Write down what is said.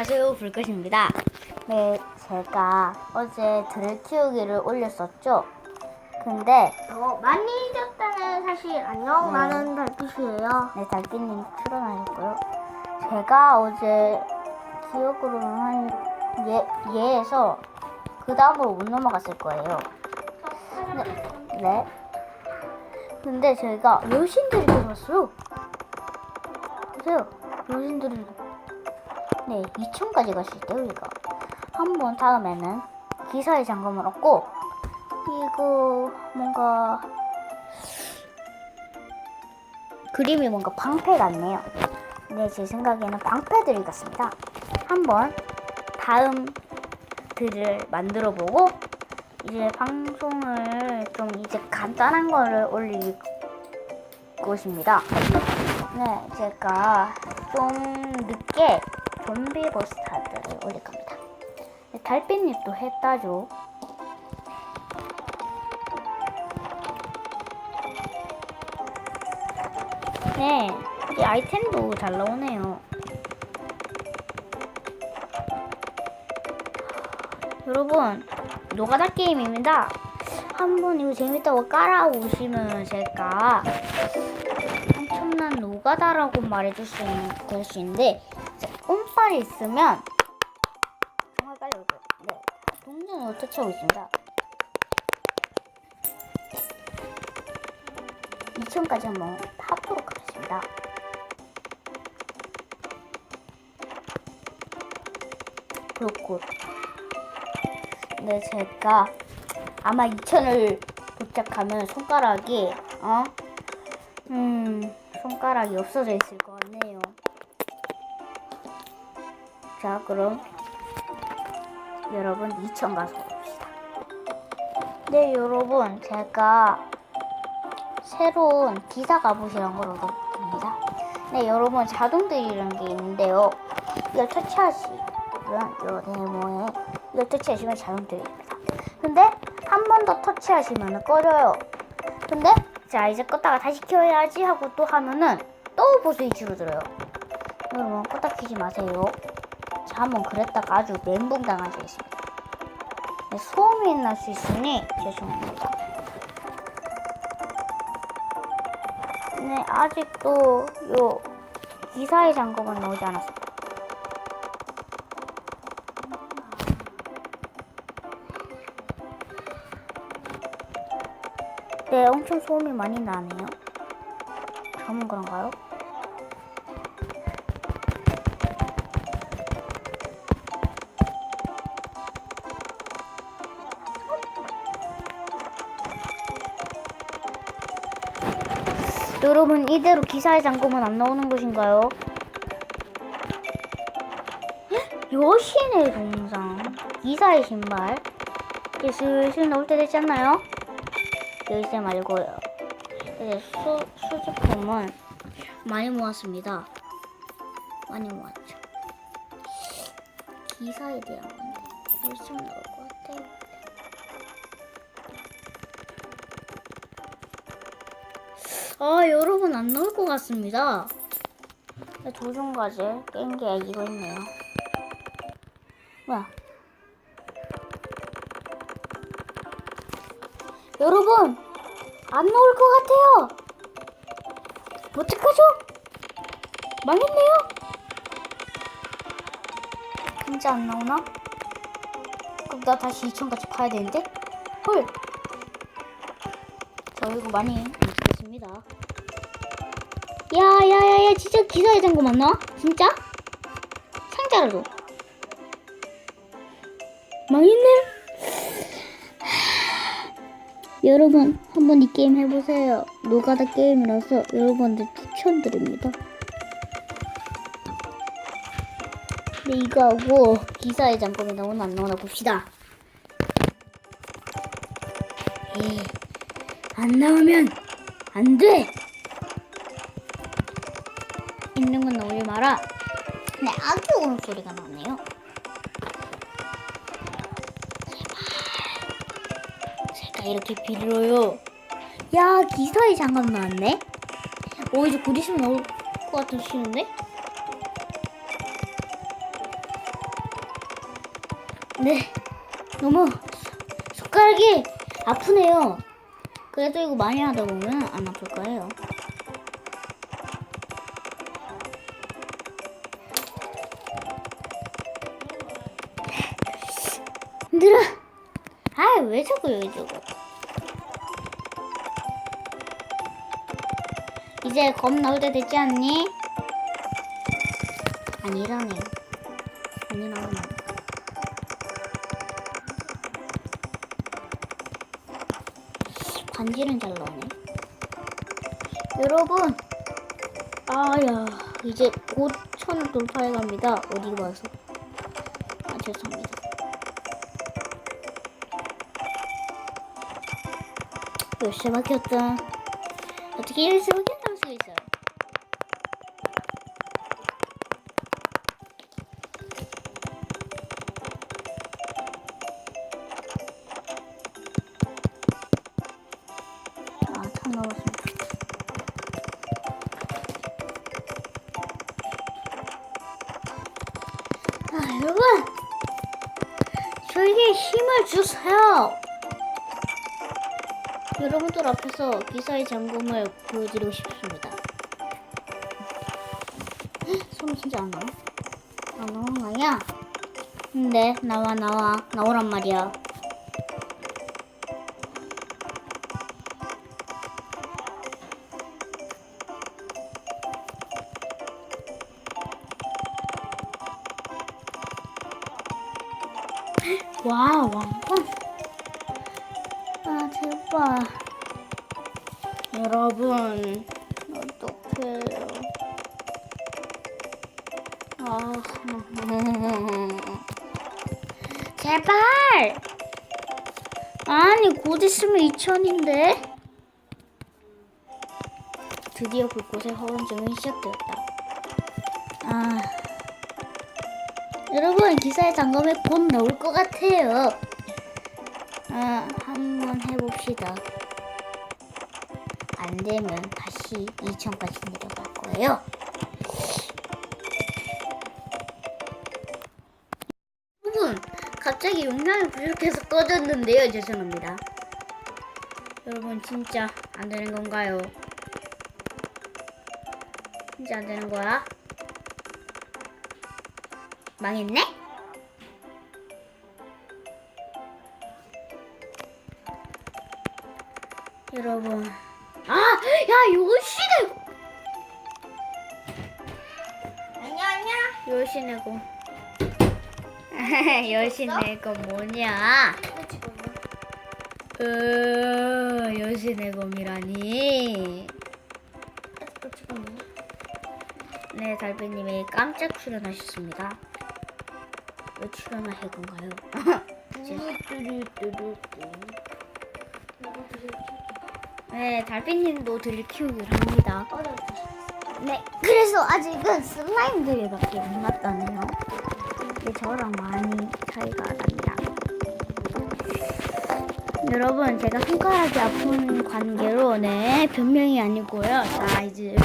안녕하세요, 불꽃입니다. 네, 제가 어제 들 키우기를 올렸었죠. 근데 많이 잊었다는 사실 안녕. 네. 나는 달빛이에요. 네, 달빛님 출연하셨고요. 제가 어제 기억으로는 한 얘에서 그 다음으로 못 넘어갔을 거예요. 네. 근데 제가 여신들이 들어왔어요. 보세요, 여신들이. 네, 2층까지 갈 수 있대요, 이거. 한번 다음에는 기사의 잠금을 얻고, 이거 뭔가 그림이 뭔가 방패 같네요. 네, 제 생각에는 방패들이 같습니다. 한번 다음 글을 만들어 보고 이제 방송을 좀 이제 간단한 거를 올릴 것입니다. 네, 제가 좀 늦게 좀비 버스타드를 올릴 겁니다. 네, 달빛잎도 했다죠. 네, 이 아이템도 잘 나오네요. 여러분, 노가다 게임입니다. 한번 이거 재밌다고 깔아오시면 제가 엄청난 노가다라고 말해줄 수 있는데, 운빨이 있으면 정말 빨리 올게요. 네, 동전을 터치하고 있습니다. 2층까지 한번 파보도록 하겠습니다. 그렇고, 네, 제가 아마 2000을 도착하면 손가락이 손가락이 없어져 있을 것 같네요. 자, 그럼 여러분 2000 가서 봅시다. 네, 여러분, 제가 새로운 기사 갑옷이란 걸 얻었습니다. 네, 여러분, 자동들이라는 게 있는데요. 이걸 터치하시면 요 네모에 이걸 터치하시면 자동들입니다. 근데 한 번 더 터치하시면 꺼져요. 근데 자, 이제 껐다가 다시 켜야지 하고 또 하면은 또 보수이 줄어들어요. 여러분, 껐다 켜지 마세요. 자, 한번 그랬다가 아주 멘붕 당할 수 있습니다. 네, 소음이 날 수 있으니 죄송합니다. 네, 아직도 요 기사의 잠금은 나오지 않았습니다. 네, 엄청 소음이 많이 나네요. 저만 그런가요? 여러분, 이대로 기사의 잠금은 안 나오는 것인가요? 여신의 동상, 기사의 신발. 이제 슬슬 나올 때 되지 않나요? 열쇠 말고요. 이제 수집품은 많이 모았습니다. 많이 모았죠. 기사에 대한 건데 열심히 나올 것 같아요. 여러분, 안 나올 것 같습니다. 조종과제 깬 게 이거 있네요. 뭐야? 여러분, 안 나올 것 같아요. 어떡하죠? 망했네요. 진짜 안 나오나? 그럼 나 다시 2000까지 파야 되는데? 헐. 저 이거 많이 움직였습니다. 야야야야, 진짜 기사의 잠금 안 나와? 진짜? 상자라도. 망했네. 여러분, 한번 이 게임 해보세요. 노가다 게임이라서 여러분들 추천드립니다. 네, 이거 하고 기사의 잠금이 나오나 안 나오나 봅시다. 안 나오면 안 돼. 있는 건 나오지 마라. 네, 아주 우는 소리가 나네요. 제가 이렇게 빌어요. 야, 기사의 장갑 나왔네. 이제 곧 있으면 나올 것 같은 시는데? 네, 너무 손가락이 아프네요. 그래도 이거 많이 하다 보면 안 아플 거예요. 힘들어. 아, 왜 자꾸 여기 저거. 이제 검 나올 때 됐지 않니? 아니라네. 아니라네. 반지는 잘 나오네. 여러분, 아야, 이제 곧 1000을 돌파해 갑니다. 어디 가서? 아, 죄송합니다. 열쇠밖에 없다. 어떻게 열쇠밖에 안 나올 수가 있어요? 아, 1000 남았습니다. 아, 여러분! 저에게 힘을 주세요! 여러분들 앞에서 기사의 점검을 보여드리고 싶습니다. 손이 진짜 안 나와? 안 나오는 거 아니야? 네, 나오란 말이야. 와, 왕관. 아, 제발. 여러분, 어떡해요. 아, 제발! 아니, 곧 있으면 2000인데? 드디어 그곳의 허언증이 시작되었다. 아, 여러분, 기사의 점검에 곧 나올 것 같아요. 아, 한번 해봅시다. 안 되면 다시 2000까지 내려갈 거예요. 여러분, 갑자기 용량이 부족해서 꺼졌는데요. 죄송합니다. 여러분, 진짜 안 되는 건가요? 진짜 안 되는 거야? 망했네? 여러분, 아, 야, 요시네. 아니야. 요시네고. 요시네고 뭐냐? 요시네곰이라니. 네, 달빛님이 깜짝 출연하셨습니다. 왜 출연을 할 건가요? 네, 달빛님도 들키우기를 합니다. 네, 그래서 아직은 슬라임들밖에 못 났다네요. 근데 저랑 많이 차이가 납니다. 여러분, 제가 손가락이 아픈 관계로 네, 변명이 아니고요. 자, 이제